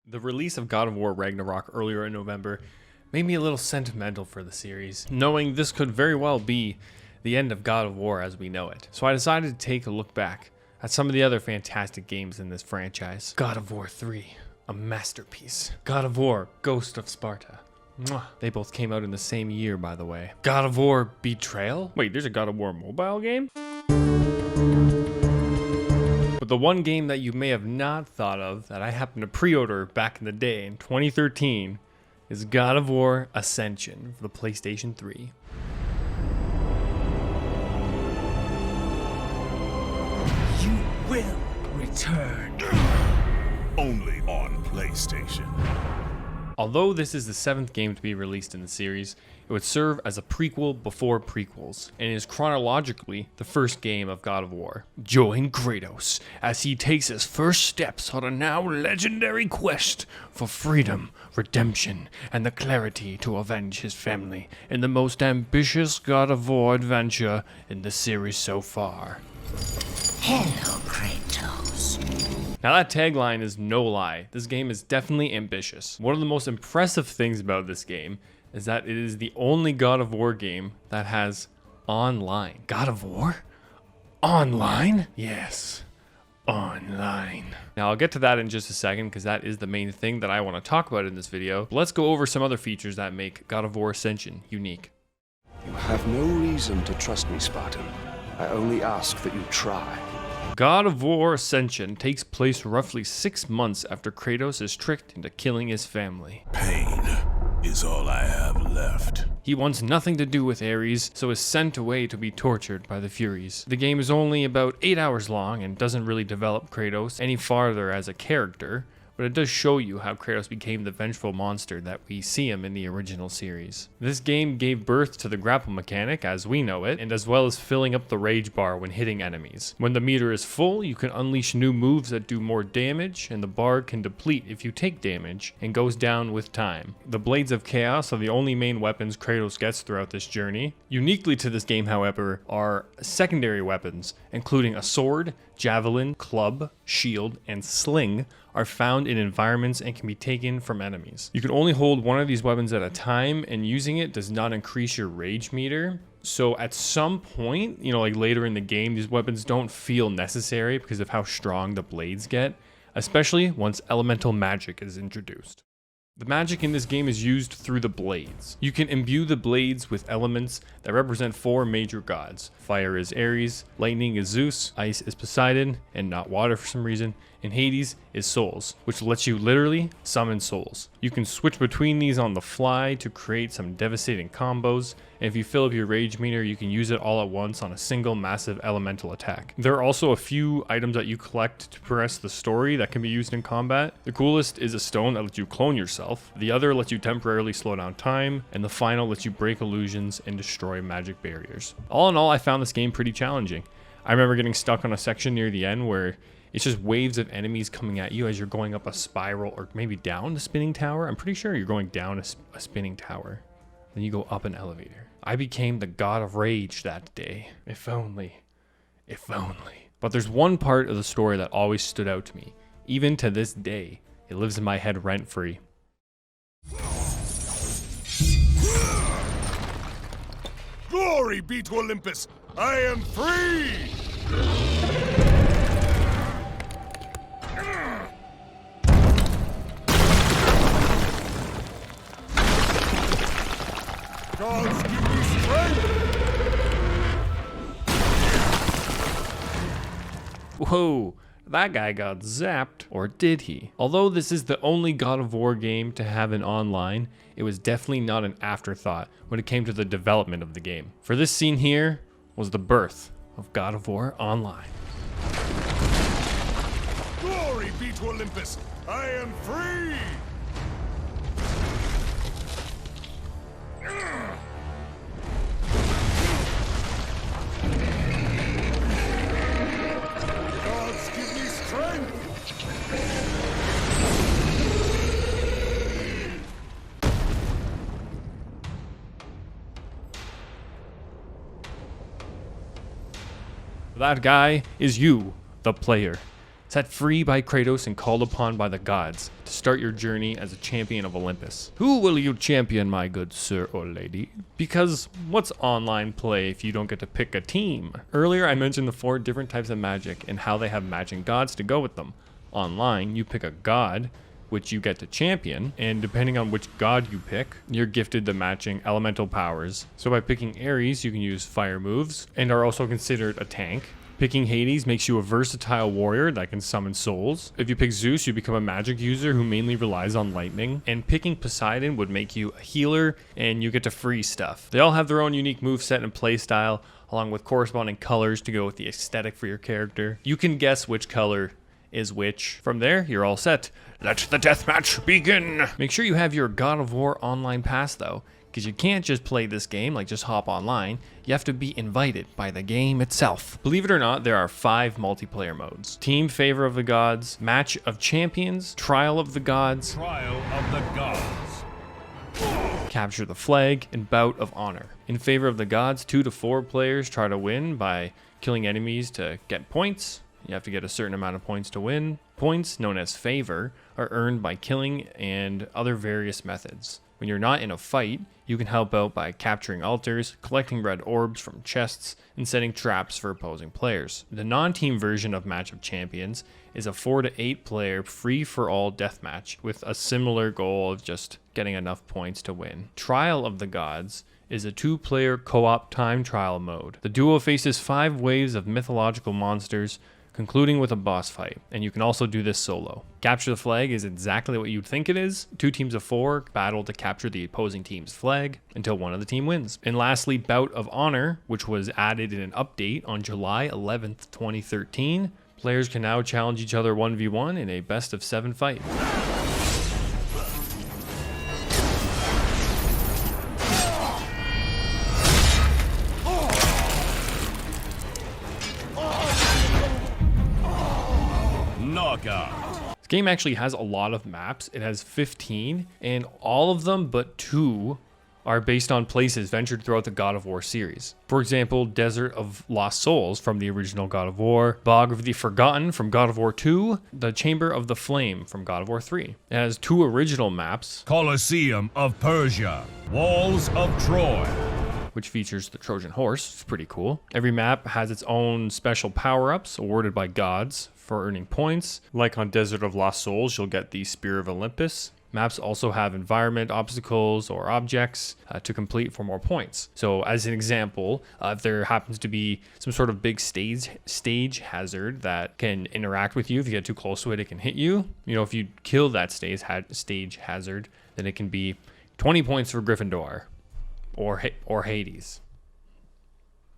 The release of God of War Ragnarok earlier in November made me a little sentimental for the series, knowing this could very well be the end of God of War as we know it. So I decided to take a look back at some of the other fantastic games in this franchise. God of War 3, a masterpiece. God of War, Ghost of Sparta. Mwah. They both came out in the same year, by the way. God of War Betrayal? Wait, there's a God of War mobile game? But the one game that you may have not thought of that I happened to pre-order back in the day in 2013 is God of War Ascension for the PlayStation 3. You will return. Only on PlayStation. Although this is the 7th game to be released in the series, it would serve as a prequel before prequels, and is chronologically the first game of God of War. Join Kratos as he takes his first steps on a now legendary quest for freedom, redemption, and the clarity to avenge his family in the most ambitious God of War adventure in the series so far. Hello, Kratos. Now that tagline is no lie. This game is definitely ambitious. One of the most impressive things about this game is that it is the only God of War game that has online. God of War? Online? Yes, online. Now I'll get to that in just a second because that is the main thing that I want to talk about in this video. But let's go over some other features that make God of War Ascension unique. You have no reason to trust me, Spartan. I only ask that you try. God of War Ascension takes place roughly 6 months after Kratos is tricked into killing his family. Pain is all I have left. He wants nothing to do with Ares, so is sent away to be tortured by the Furies. The game is only about 8 hours long and doesn't really develop Kratos any farther as a character, but it does show you how Kratos became the vengeful monster that we see him in the original series. This game gave birth to the grapple mechanic as we know it, and as well as filling up the rage bar when hitting enemies. When the meter is full, you can unleash new moves that do more damage, and the bar can deplete if you take damage, and goes down with time. The Blades of Chaos are the only main weapons Kratos gets throughout this journey. Uniquely to this game, however, are secondary weapons, including a sword, javelin, club, shield, and sling, are found in environments and can be taken from enemies. You can only hold one of these weapons at a time, and using it does not increase your rage meter. So at some point, like later in the game, these weapons don't feel necessary because of how strong the blades get, especially once elemental magic is introduced. The magic in this game is used through the blades. You can imbue the blades with elements that represent 4 major gods. Fire is Ares, lightning is Zeus, ice is Poseidon, and not water for some reason, and Hades is souls, which lets you literally summon souls. You can switch between these on the fly to create some devastating combos, and if you fill up your rage meter, you can use it all at once on a single massive elemental attack. There are also a few items that you collect to progress the story that can be used in combat. The coolest is a stone that lets you clone yourself, the other lets you temporarily slow down time, and the final lets you break illusions and destroy magic barriers. All in all, I found this game pretty challenging. I remember getting stuck on a section near the end where it's just waves of enemies coming at you as you're going up a spiral or maybe down a spinning tower. I'm pretty sure you're going down a spinning tower. Then you go up an elevator. I became the god of rage that day. If only. If only. But there's one part of the story that always stood out to me. Even to this day, it lives in my head rent-free. Glory be to Olympus! I am free! Gods, give me strength! Whoa, that guy got zapped, or did he? Although this is the only God of War game to have an online, it was definitely not an afterthought when it came to the development of the game. For this scene here was the birth of God of War Online. Glory be to Olympus! I am free! Gods, give me strength! That guy is you, the player. set free by Kratos and called upon by the gods to start your journey as a champion of Olympus. Who will you champion, my good sir or lady? Because what's online play if you don't get to pick a team? Earlier I mentioned the 4 different types of magic and how they have matching gods to go with them. Online, you pick a god, which you get to champion, and depending on which god you pick, you're gifted the matching elemental powers. So by picking Ares, you can use fire moves, and are also considered a tank. Picking Hades makes you a versatile warrior that can summon souls. If you pick Zeus, you become a magic user who mainly relies on lightning. And picking Poseidon would make you a healer, and you get to freeze stuff. They all have their own unique moveset and playstyle, along with corresponding colors to go with the aesthetic for your character. You can guess which color is which. From there, you're all set. Let the deathmatch begin! Make sure you have your God of War online pass though, because you can't just play this game, like just hop online. You have to be invited by the game itself. Believe it or not, there are 5 multiplayer modes. Team Favor of the Gods, Match of Champions, Trial of the Gods, Capture the Flag, and Bout of Honor. In Favor of the Gods, 2 to 4 players try to win by killing enemies to get points. You have to get a certain amount of points to win. Points, known as favor, are earned by killing and other various methods. When you're not in a fight, you can help out by capturing altars, collecting red orbs from chests, and setting traps for opposing players. The non-team version of Match of Champions is a 4 to 8 player free-for-all deathmatch with a similar goal of just getting enough points to win. Trial of the Gods is a 2-player co-op time trial mode. The duo faces 5 waves of mythological monsters, concluding with a boss fight, and you can also do this solo. Capture the Flag is exactly what you'd think it is. 2 teams of 4 battle to capture the opposing team's flag until one of the team wins. And lastly, Bout of Honor, which was added in an update on July 11th, 2013. Players can now challenge each other 1v1 in a best of 7 fight. This game actually has a lot of maps. It has 15, and all of them but 2 are based on places ventured throughout the God of War series. For example, Desert of Lost Souls from the original God of War, Bog of the Forgotten from God of War 2, the Chamber of the Flame from God of War 3. It has 2 original maps, Colosseum of Persia, Walls of Troy, which features the Trojan horse. It's pretty cool. Every map has its own special power-ups awarded by gods for earning points. Like on Desert of Lost Souls, you'll get the Spear of Olympus. Maps also have environment obstacles or objects to complete for more points. So as an example, if there happens to be some sort of big stage hazard that can interact with you, if you get too close to it, it can hit you. You know, if you kill that stage hazard, then it can be 20 points for Gryffindor or Hades.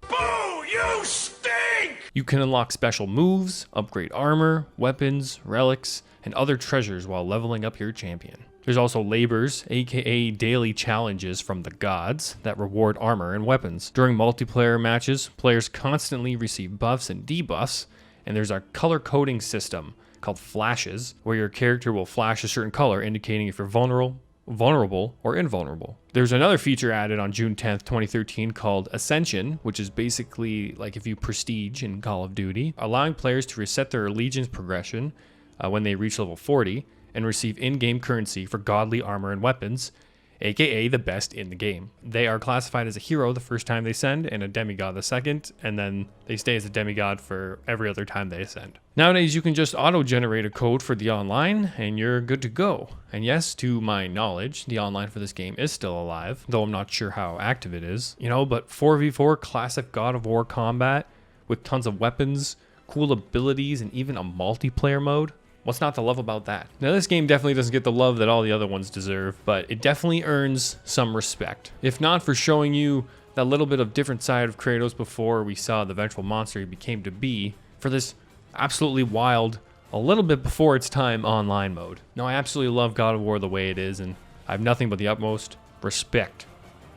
Boo! You stink! You can unlock special moves, upgrade armor, weapons, relics, and other treasures while leveling up your champion. There's also labors, aka daily challenges from the gods, that reward armor and weapons. During multiplayer matches, players constantly receive buffs and debuffs, and there's a color coding system called flashes, where your character will flash a certain color indicating if you're vulnerable or invulnerable. There's another feature added on June 10th, 2013 called Ascension, which is basically like if you prestige in Call of Duty, allowing players to reset their allegiance progression when they reach level 40 and receive in-game currency for godly armor and weapons, aka the best in the game. They are classified as a hero the first time they ascend and a demigod the second, and then they stay as a demigod for every other time they ascend. Nowadays, you can just auto-generate a code for the online and you're good to go. And yes, to my knowledge, the online for this game is still alive, though I'm not sure how active it is. You know, but 4v4 classic God of War combat with tons of weapons, cool abilities, and even a multiplayer mode. What's not to love about that? Now, this game definitely doesn't get the love that all the other ones deserve, but it definitely earns some respect. If not for showing you that little bit of different side of Kratos before we saw the vengeful monster he became to be, for this absolutely wild, a little bit before its time online mode. Now, I absolutely love God of War the way it is, and I have nothing but the utmost respect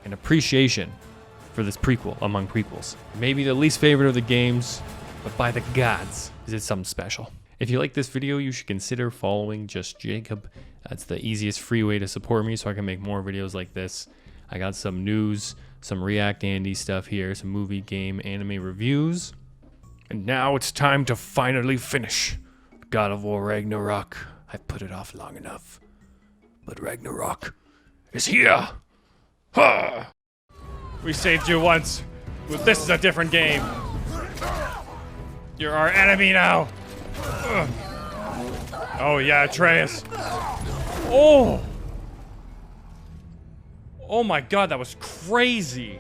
and appreciation for this prequel among prequels. Maybe the least favorite of the games, but by the gods, is it something special. If you like this video, you should consider following Just Jacob. That's the easiest free way to support me so I can make more videos like this. I got some news, some React Andy stuff here, some movie, game, anime reviews. And now it's time to finally finish. God of War Ragnarok. I've put it off long enough. But Ragnarok is here. Ha! We saved you once, but this is a different game. You're our enemy now. Ugh. Oh yeah, Atreus. Oh! Oh my god, that was crazy.